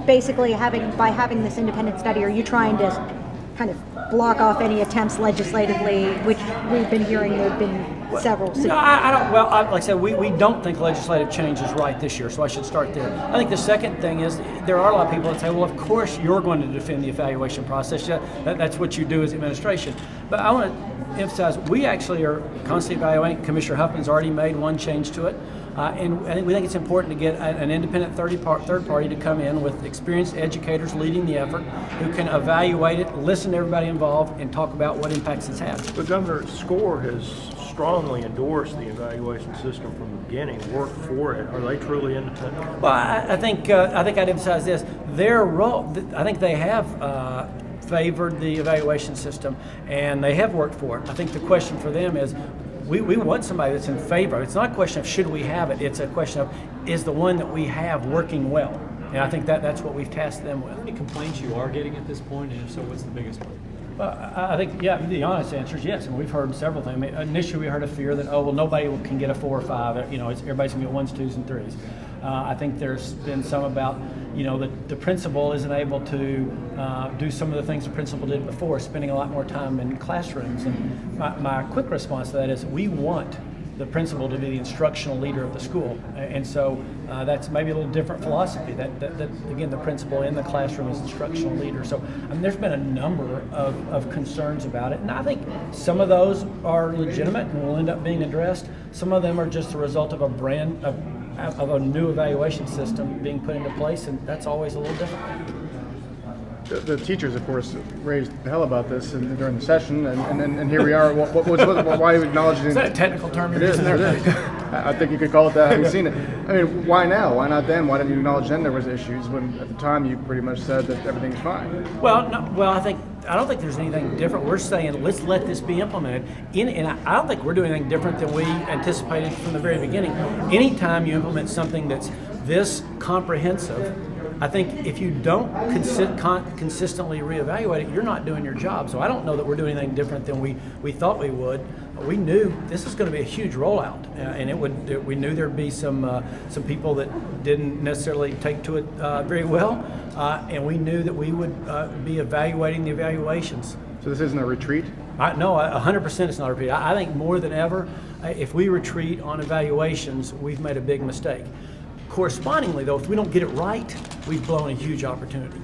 basically by having this independent study, are you trying to kind of block off any attempts legislatively, which we've been hearing there have been several? No, I don't. Well, like I said, we don't think legislative change is right this year, so I should start there. I think the second thing is there are a lot of people that say, well, of course you're going to defend the evaluation process. That's what you do as administration. But I want to emphasize, we actually are constantly evaluating. Commissioner Huffman's already made one change to it. And I think we think it's important to get an independent third party to come in with experienced educators leading the effort who can evaluate it, listen to everybody involved, and talk about what impacts it's had. But Governor SCORE has strongly endorsed the evaluation system from the beginning, worked for it. Are they truly independent? Well, I think I'd emphasize this. Their role, I think they have favored the evaluation system, and they have worked for it. I think the question for them is, we want somebody that's in favor. It's not a question of should we have it, it's a question of is the one that we have working well? And I think that's what we've tasked them with. How many complaints you are getting at this point, and if so, what's the biggest one? Well, I think, yeah, the honest answer is yes, and we've heard several things. I mean, initially we heard a fear that, oh, well, nobody can get a 4 or 5, everybody's gonna get 1s, 2s, and 3s. I think there's been some about, the principal isn't able to do some of the things the principal did before, spending a lot more time in classrooms. And my quick response to that is we want the principal to be the instructional leader of the school. And so that's maybe a little different philosophy, that again, the principal in the classroom is instructional leader. So there's been a number of concerns about it. And I think some of those are legitimate and will end up being addressed. Some of them are just a result of a new evaluation system being put into place, and that's always a little different. The teachers, of course, raised hell about this during the session, and here we are. Why are you acknowledging it? Is that a technical term? It is. I think you could call it that, having seen it. I mean, why now? Why not then? Why didn't you acknowledge then there was issues when at the time you pretty much said that everything's fine? Well, no, I don't think there's anything different. We're saying let's let this be implemented. And I don't think we're doing anything different than we anticipated from the very beginning. Anytime you implement something that's this comprehensive, I think if you don't consistently reevaluate it, you're not doing your job. So I don't know that we're doing anything different than we thought we would. We knew this is going to be a huge rollout, and we knew there'd be some people that didn't necessarily take to it very well, and we knew that we would be evaluating the evaluations. So this isn't a retreat? No, 100% it's not a retreat. I think more than ever, if we retreat on evaluations, we've made a big mistake. Correspondingly, though, if we don't get it right, we've blown a huge opportunity.